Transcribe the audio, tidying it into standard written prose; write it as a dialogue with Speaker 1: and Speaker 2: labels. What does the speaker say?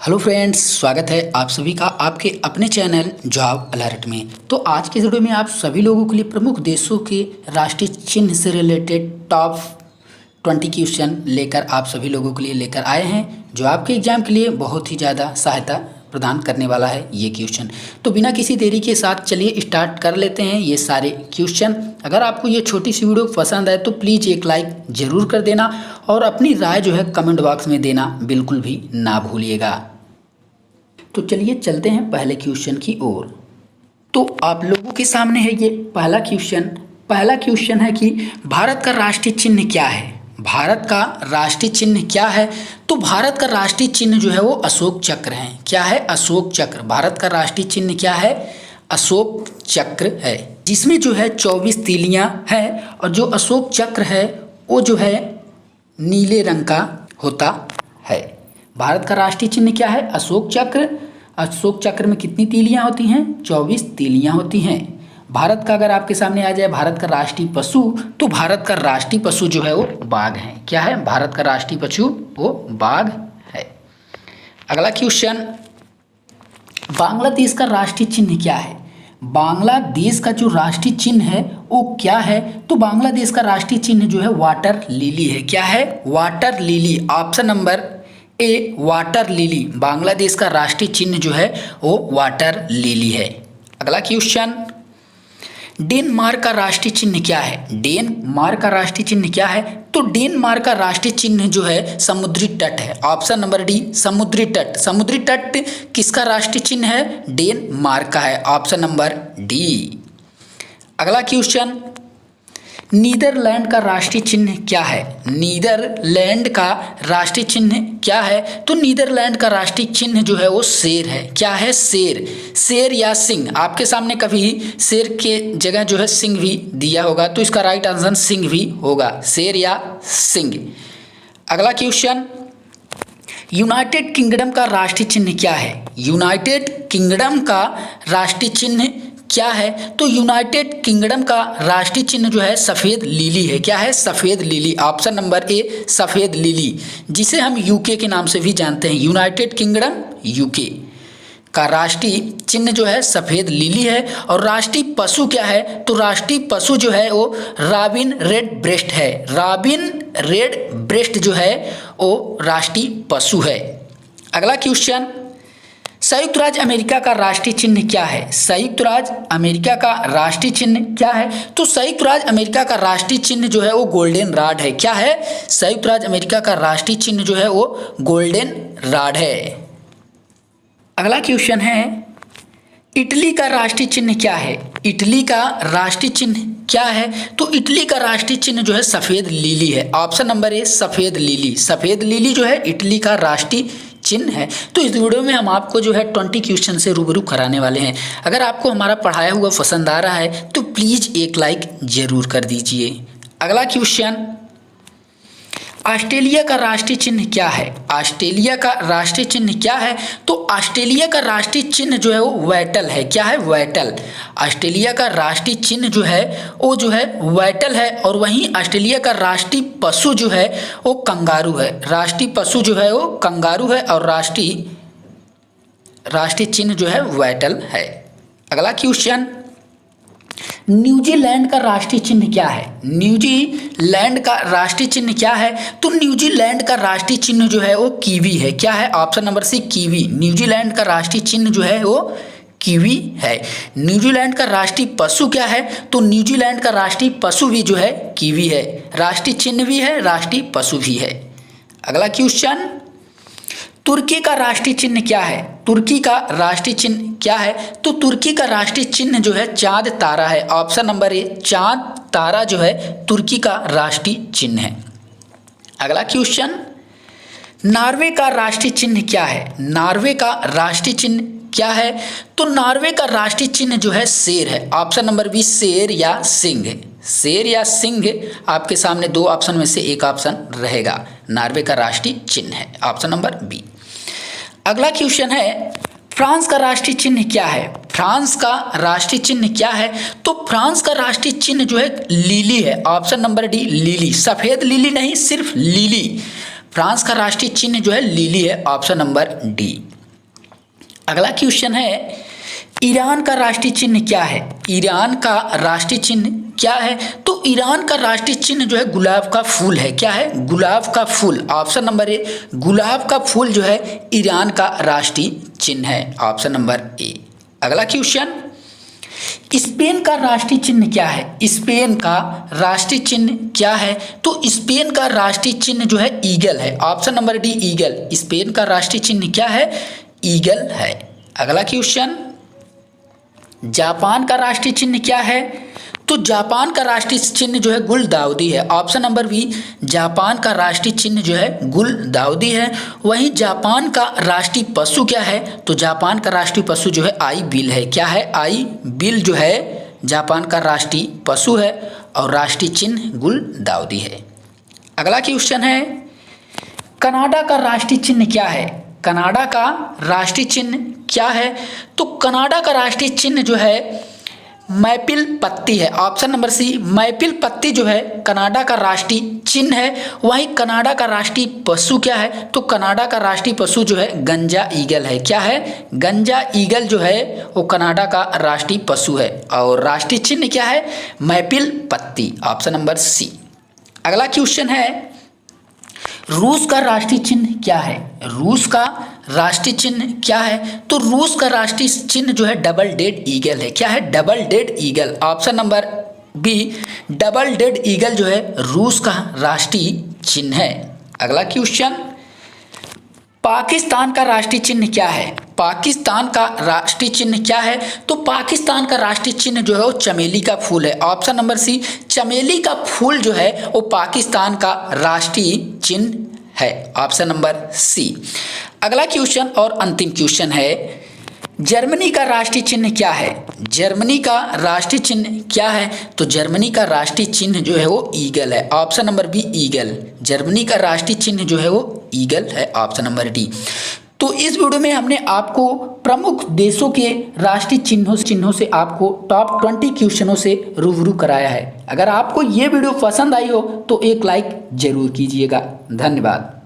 Speaker 1: Hello friends, स्वागत है आप सभी का आपके अपने चैनल जॉब अलर्ट में। तो आज के वीडियो में आप सभी लोगों के लिए प्रमुख देशों के राष्ट्रीय चिन्ह से रिलेटेड टॉप 20 क्वेश्चन लेकर आप सभी लोगों के लिए लेकर आए हैं, जो आपके एग्जाम के लिए बहुत ही ज़्यादा सहायता प्रदान करने वाला है ये क्वेश्चन। तो बिना किसी देरी के साथ चलिए स्टार्ट कर लेते हैं ये सारे क्वेश्चन। अगर आपको ये छोटी सी वीडियो पसंद आए तो प्लीज़ एक लाइक ज़रूर कर देना और अपनी राय जो है कमेंट बॉक्स में देना बिल्कुल भी ना भूलिएगा। तो चलिए चलते हैं पहले क्वेश्चन की ओर। तो आप लोगों के सामने है ये पहला क्वेश्चन है कि भारत का राष्ट्रीय चिन्ह क्या है। भारत का राष्ट्रीय चिन्ह क्या है? तो भारत का राष्ट्रीय चिन्ह जो है वो अशोक चक्र है। क्या है? अशोक चक्र। भारत का राष्ट्रीय चिन्ह क्या है? अशोक चक्र है, जिसमें जो है 24 तीलियां हैं और जो अशोक चक्र है वो जो है नीले रंग का होता है। भारत का राष्ट्रीय चिन्ह क्या है? अशोक चक्र। अशोक चक्र में कितनी तीलियां होती हैं? 24 तीलियां होती हैं। भारत का अगर आपके सामने आ जाए भारत का राष्ट्रीय पशु, तो भारत का राष्ट्रीय पशु जो है वो बाघ है। क्या है? भारत का राष्ट्रीय पशु वो बाघ है। अगला क्वेश्चन, बांग्लादेश का राष्ट्रीय चिन्ह क्या है? बांग्लादेश का जो राष्ट्रीय चिन्ह है वो क्या है? तो बांग्लादेश का राष्ट्रीय चिन्ह जो है वाटर लिली है। क्या है? Water lily. Option number A water lily. Bangladesh का राष्ट्रीय चिन्ह जो है वो वाटर लिली है। अगला क्वेश्चन, डेनमार्क का राष्ट्रीय चिन्ह क्या है? डेनमार्क का राष्ट्रीय चिन्ह क्या है? तो डेनमार्क का राष्ट्रीय चिन्ह जो है समुद्री तट है। ऑप्शन नंबर डी समुद्री तट। समुद्री तट किसका राष्ट्रीय चिन्ह है? डेनमार्क का है। Option number D. अगला क्वेश्चन, नीदरलैंड का राष्ट्रीय चिन्ह क्या है? नीदरलैंड का राष्ट्रीय चिन्ह क्या है? तो नीदरलैंड का राष्ट्रीय चिन्ह जो है वो शेर है। क्या है? शेर। शेर या सिंह। आपके सामने कभी शेर के जगह जो है सिंह भी दिया होगा, तो इसका राइट आंसर सिंह भी होगा। शेर या सिंह। अगला क्वेश्चन, यूनाइटेड किंगडम का राष्ट्रीय चिन्ह क्या है? यूनाइटेड किंगडम का राष्ट्रीय चिन्ह क्या है? तो यूनाइटेड किंगडम का राष्ट्रीय चिन्ह जो है सफ़ेद लिली है। क्या है? सफ़ेद लिली। ऑप्शन नंबर ए सफ़ेद लिली, जिसे हम यूके के नाम से भी जानते हैं। यूनाइटेड किंगडम यूके का राष्ट्रीय चिन्ह जो है सफ़ेद लिली है। और राष्ट्रीय पशु क्या है? तो राष्ट्रीय पशु जो है वो रॉबिन रेड ब्रेस्ट है। रॉबिन रेड ब्रेस्ट जो है वो राष्ट्रीय पशु है। अगला क्वेश्चन, संयुक्त राज्य अमेरिका का राष्ट्रीय चिन्ह क्या है? संयुक्त राज्य अमेरिका का राष्ट्रीय चिन्ह क्या है? तो संयुक्त राज्य अमेरिका का राष्ट्रीय चिन्ह जो है वो गोल्डन रॉड है। क्या है? संयुक्त राज्य अमेरिका का राष्ट्रीय चिन्ह जो है वो गोल्डन रॉड है। अगला क्वेश्चन है, इटली का राष्ट्रीय चिन्ह क्या है? इटली का राष्ट्रीय चिन्ह क्या है? तो इटली का राष्ट्रीय चिन्ह जो है सफ़ेद लिली है। ऑप्शन नंबर ए सफ़ेद लिली। सफ़ेद लिली जो है इटली का राष्ट्रीय चिन्ह है। तो इस वीडियो में हम आपको जो है 20 क्वेश्चन से रूबरू कराने वाले हैं। अगर आपको हमारा पढ़ाया हुआ पसंद आ रहा है तो प्लीज़ एक लाइक ज़रूर कर दीजिए। अगला क्वेश्चन, ऑस्ट्रेलिया का राष्ट्रीय चिन्ह क्या है? ऑस्ट्रेलिया का राष्ट्रीय चिन्ह क्या है? तो ऑस्ट्रेलिया का राष्ट्रीय चिन्ह जो है वो वैटल है। क्या है? वैटल। ऑस्ट्रेलिया का राष्ट्रीय चिन्ह जो है वो जो है वैटल है। और वहीं ऑस्ट्रेलिया का राष्ट्रीय पशु जो है वो कंगारू है। राष्ट्रीय पशु जो है वो कंगारू है और राष्ट्रीय चिन्ह जो है वैटल है। अगला क्वेश्चन, न्यूजीलैंड का राष्ट्रीय चिन्ह क्या है? न्यूजीलैंड का राष्ट्रीय चिन्ह क्या है? तो न्यूजीलैंड का राष्ट्रीय चिन्ह जो है वो कीवी है। क्या है? Option number C kiwi. New Zealand का राष्ट्रीय चिन्ह जो है वो कीवी है। न्यूजीलैंड का राष्ट्रीय पशु क्या है? तो न्यूजीलैंड का राष्ट्रीय पशु भी जो है कीवी है। राष्ट्रीय चिन्ह भी है, राष्ट्रीय पशु भी है। अगला क्वेश्चन, तुर्की का राष्ट्रीय चिन्ह क्या है? तुर्की का राष्ट्रीय चिन्ह क्या है? तो तुर्की का राष्ट्रीय चिन्ह जो है चांद तारा है। ऑप्शन नंबर ए चांद तारा जो है तुर्की का राष्ट्रीय चिन्ह है। अगला क्वेश्चन, नॉर्वे का राष्ट्रीय चिन्ह क्या है? नॉर्वे का राष्ट्रीय चिन्ह क्या है? तो नॉर्वे का राष्ट्रीय चिन्ह जो है शेर है। ऑप्शन नंबर बी शेर या सिंह। शेर या सिंह आपके सामने दो ऑप्शन में से एक ऑप्शन रहेगा। नॉर्वे का राष्ट्रीय चिन्ह है ऑप्शन नंबर बी। अगला क्वेश्चन है, फ्रांस का राष्ट्रीय चिन्ह क्या है? फ्रांस का राष्ट्रीय चिन्ह क्या है? तो फ्रांस का राष्ट्रीय चिन्ह जो है लिली है। Option number D lily. सफ़ेद लिली नहीं, सिर्फ लिली। फ्रांस का राष्ट्रीय चिन्ह जो है लिली है, ऑप्शन नंबर डी। अगला क्वेश्चन है, ईरान का राष्ट्रीय चिन्ह क्या है? ईरान का राष्ट्रीय चिन्ह क्या है? तो ईरान का राष्ट्रीय चिन्ह जो है गुलाब का फूल है। क्या है? गुलाब का फूल, ऑप्शन नंबर ए। गुलाब का फूल जो है ईरान का राष्ट्रीय चिन्ह है, ऑप्शन नंबर ए। अगला क्वेश्चन, स्पेन का राष्ट्रीय चिन्ह क्या है? स्पेन का राष्ट्रीय चिन्ह क्या है? तो स्पेन का राष्ट्रीय चिन्ह जो है ईगल है, option number D eagle. Spain का राष्ट्रीय चिन्ह क्या है? ईगल है। अगला क्वेश्चन, जापान का राष्ट्रीय चिन्ह क्या है? तो जापान का राष्ट्रीय चिन्ह जो है गुलदाउदी है, ऑप्शन नंबर बी। जापान का राष्ट्रीय चिन्ह जो है गुलदाउदी है। वहीं जापान का राष्ट्रीय पशु क्या है? तो जापान का राष्ट्रीय पशु जो है आई बिल है। क्या है? आई बिल जो है जापान का राष्ट्रीय पशु है और राष्ट्रीय चिन्ह गुलदाउदी है। अगला क्वेश्चन है, कनाडा का राष्ट्रीय चिन्ह क्या है? कनाडा का राष्ट्रीय चिन्ह क्या है? तो कनाडा का राष्ट्रीय चिन्ह जो है मैपिल पत्ती है, ऑप्शन नंबर सी। मैपिल पत्ती जो है कनाडा का राष्ट्रीय चिन्ह है। वहीं कनाडा का राष्ट्रीय पशु क्या है? तो कनाडा का राष्ट्रीय पशु जो है गंजा ईगल है। क्या है? गंजा ईगल जो है वो कनाडा का राष्ट्रीय पशु है और राष्ट्रीय चिन्ह क्या है? मैपिल पत्ती, ऑप्शन नंबर सी। अगला क्वेश्चन है, रूस का राष्ट्रीय चिन्ह क्या है? रूस का राष्ट्रीय चिन्ह क्या है? तो रूस का राष्ट्रीय चिन्ह जो है डबल डेड ईगल है। क्या है? Double headed eagle, option number B. Double headed eagle जो है रूस का राष्ट्रीय चिन्ह है। अगला क्वेश्चन, पाकिस्तान का राष्ट्रीय चिन्ह क्या है? पाकिस्तान का राष्ट्रीय चिन्ह क्या है? तो पाकिस्तान का राष्ट्रीय चिन्ह जो है वो चमेली का फूल है, ऑप्शन नंबर सी। चमेली का फूल जो है वो पाकिस्तान का राष्ट्रीय चिन्ह है, ऑप्शन नंबर सी। अगला क्वेश्चन और अंतिम क्वेश्चन है, जर्मनी का राष्ट्रीय चिन्ह क्या है? जर्मनी का राष्ट्रीय चिन्ह क्या है? तो जर्मनी का राष्ट्रीय चिन्ह जो है वो ईगल है, option number B eagle. Germany का राष्ट्रीय चिन्ह जो है वो ईगल है, ऑप्शन नंबर डी। तो इस वीडियो में हमने आपको प्रमुख देशों के राष्ट्रीय चिन्हों से आपको टॉप 20 क्वेश्चनों से रूबरू कराया है। अगर आपको ये वीडियो पसंद आई हो तो एक लाइक जरूर कीजिएगा। धन्यवाद।